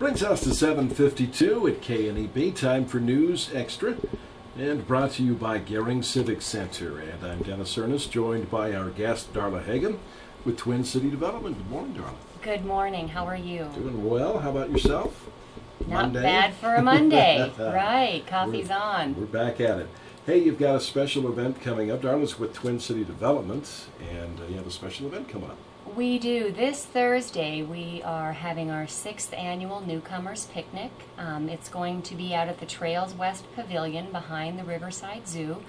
Brings us to 7:52 at KNEB. Time for News Extra, and brought to you by Gering Civic Center. And I'm Dennis Ernest, joined by our guest Darla Heggem with Twin City Development. Good morning, Darla. Good morning. How are you? Doing well. How about yourself? Not Monday? bad for a Monday. Right. Coffee's on. We're back at it. Hey, you've got a special event coming up. Darla's with Twin City Development, and you have a special event coming up. We do. This Thursday, we are having our 6th annual Newcomers Picnic. It's going to be out at the Trails West Pavilion behind the Riverside Zoo.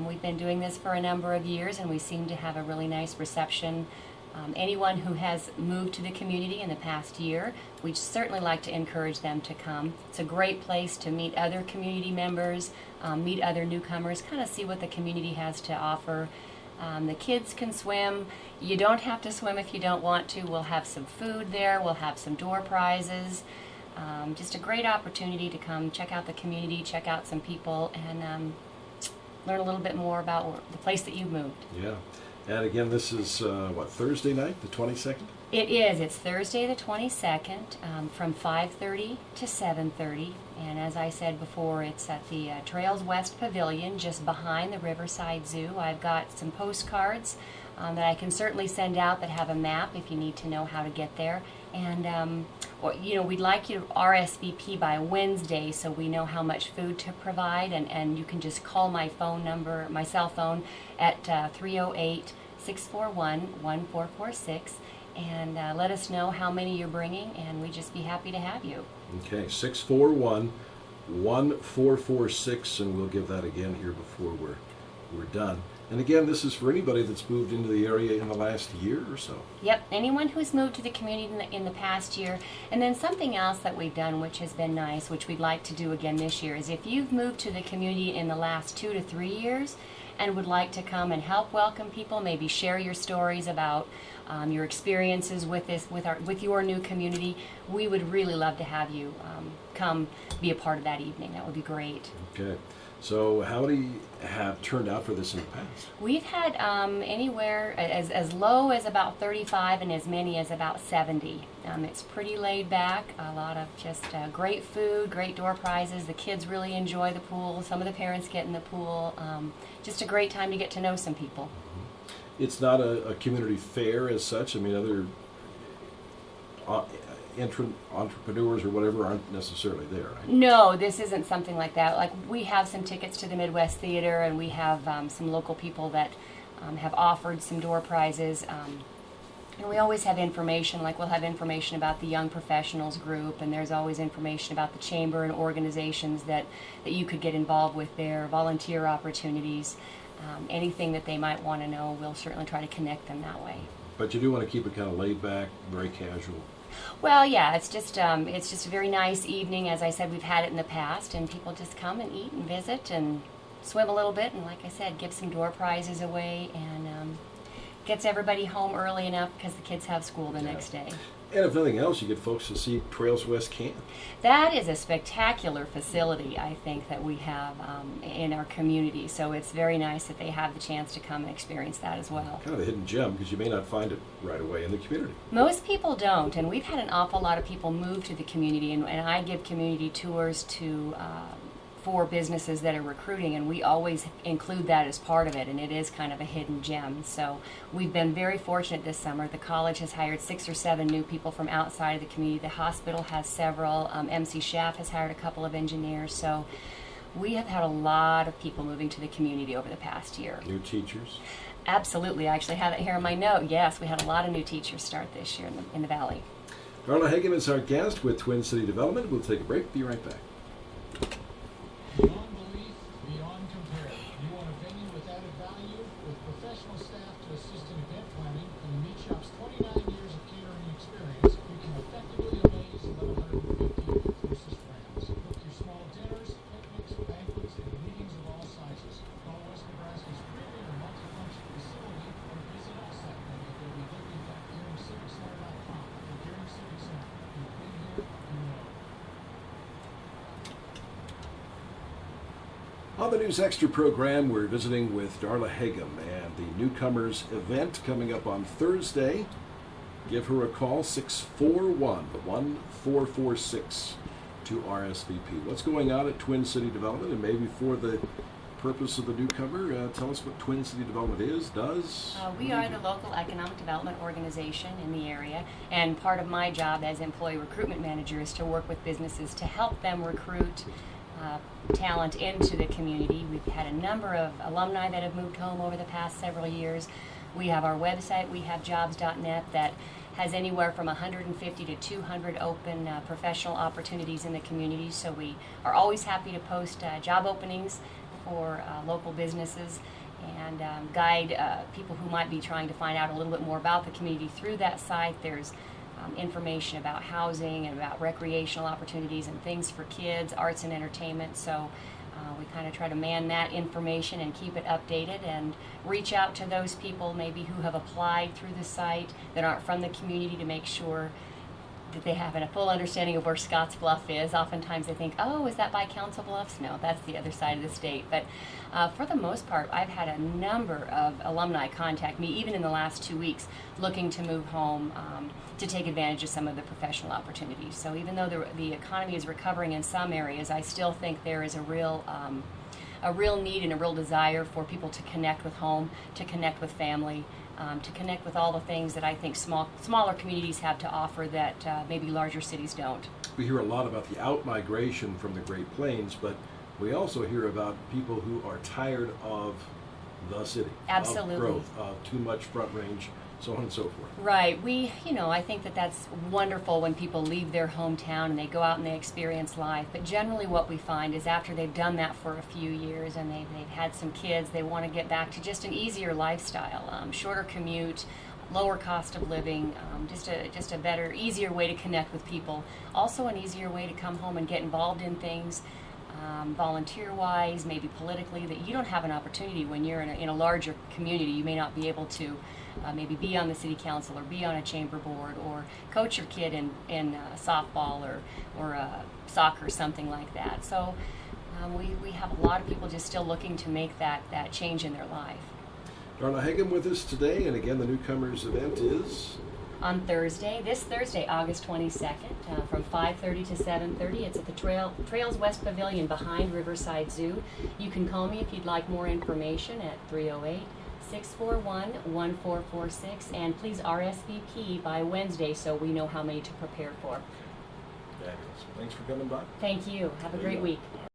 We've been doing this for a number of years, and we seem to have a really nice reception. Anyone who has moved to the community in the past year, we'd certainly like to encourage them to come. It's a great place to meet other community members, meet other newcomers, kind of see what the community has to offer. The kids can swim. You don't have to swim if you don't want to. We'll have some food there. We'll have some door prizes. Just a great opportunity to come check out the community, check out some people, and learn a little bit more about the place that you've moved. Yeah. And again, this is, Thursday night, the 22nd? It is. It's Thursday the 22nd from 5:30 to 7:30. And as I said before, it's at the Trails West Pavilion just behind the Riverside Zoo. I've got some postcards that I can certainly send out that have a map if you need to know how to get there. And we'd like you to RSVP by Wednesday so we know how much food to provide. And you can just call my phone number, my cell phone, at 308-641-1446. And let us know how many you're bringing, and we'd just be happy to have you. Okay, 641-1446, and we'll give that again here before we're done. And again, this is for anybody that's moved into the area in the last year or so. Yep, anyone who's moved to the community in the past year. And then something else that we've done, which has been nice, which we'd like to do again this year, is if you've moved to the community in the last 2 to 3 years and would like to come and help welcome people, maybe share your stories about your experiences with your new community, we would really love to have you come be a part of that evening. That would be great. Okay. So how many have turned out for this in the past? We've had anywhere as low as about 35 and as many as about 70. It's pretty laid back, a lot of just great food, great door prizes. The kids really enjoy the pool. Some of the parents get in the pool. Just a great time to get to know some people. It's not a community fair as such. I mean, other entrepreneurs or whatever aren't necessarily there, right? No, this isn't something like that. Like, we have some tickets to the Midwest Theater, and we have some local people that have offered some door prizes. And we always have information, like we'll have information about the Young Professionals group, and there's always information about the chamber and organizations that you could get involved with there, volunteer opportunities, anything that they might want to know, we'll certainly try to connect them that way. But you do want to keep it kind of laid back, very casual. Well, yeah, it's just a very nice evening. As I said, we've had it in the past, and people just come and eat and visit and swim a little bit, and like I said, give some door prizes away, and gets everybody home early enough because the kids have school the next day. And if nothing else, you get folks to see Trails West Camp. That is a spectacular facility, I think, that we have in our community. So it's very nice that they have the chance to come and experience that as well. Kind of a hidden gem, because you may not find it right away in the community. Most people don't, and we've had an awful lot of people move to the community, and I give community tours to for businesses that are recruiting, and we always include that as part of it, and it is kind of a hidden gem. So we've been very fortunate this summer. The college has hired 6 or 7 new people from outside of the community. The hospital has several. MC Schaff has hired a couple of engineers. So we have had a lot of people moving to the community over the past year. New teachers? Absolutely. I actually have it here in my note. Yes, we had a lot of new teachers start this year in the Valley. Darla Heggem is our guest with Twin City Development. We'll take a break. Be right back. Beyond belief, beyond compare. You want a venue with added value, with professional staff to assist in event planning, and the Meat Shop's 29 years of catering experience, you can effectively amaze 1,150 closest friends. Book your small dinners, picnics, banquets, and meetings of all sizes. Call West Nebraska's premier multifunction facility or visit us at www.geringciviccenter.com. The Gering Civic Center. You've been here, you know. On the News Extra program, we're visiting with Darla Heggem and the Newcomers Event coming up on Thursday. Give her a call, 641-1446 to RSVP. What's going on at Twin City Development? And maybe for the purpose of the newcomer, tell us what Twin City Development does. We are the local economic development organization in the area, and part of my job as employee recruitment manager is to work with businesses to help them recruit talent into the community. We've had a number of alumni that have moved home over the past several years. We have our website, we have jobs.net, that has anywhere from 150 to 200 open professional opportunities in the community. So we are always happy to post job openings for local businesses and guide people who might be trying to find out a little bit more about the community through that site. There's information about housing and about recreational opportunities and things for kids, arts and entertainment. So we kind of try to man that information and keep it updated and reach out to those people maybe who have applied through the site that aren't from the community to make sure that they have a full understanding of where Scotts Bluff is. Oftentimes they think, oh, is that by Council Bluffs? No, that's the other side of the state. But for the most part, I've had a number of alumni contact me, even in the last 2 weeks, looking to move home to take advantage of some of the professional opportunities. So even though the economy is recovering in some areas, I still think there is a real need and a real desire for people to connect with home, to connect with family, to connect with all the things that I think smaller communities have to offer that maybe larger cities don't. We hear a lot about the out-migration from the Great Plains, but we also hear about people who are tired of the city, Absolutely. of growth, of too much front range, so on and so forth. Right. I think that's wonderful when people leave their hometown and they go out and they experience life. But generally what we find is after they've done that for a few years and they've had some kids, they want to get back to just an easier lifestyle, shorter commute, lower cost of living, just a better, easier way to connect with people. Also an easier way to come home and get involved in things. Volunteer-wise, maybe politically, that you don't have an opportunity when you're in a larger community. You may not be able to maybe be on the city council or be on a chamber board or coach your kid in softball or soccer, something like that. So we have a lot of people just still looking to make that change in their life. Darla Heggem with us today, and again, the Newcomers Event is on this Thursday, August 22nd, from 5:30 to 7:30. It's at the Trails West Pavilion behind Riverside Zoo. You can call me if you'd like more information at 308-641-1446, and please RSVP by Wednesday so we know how many to prepare for. fabulous. Thanks for coming by. Thank you. Have a great week.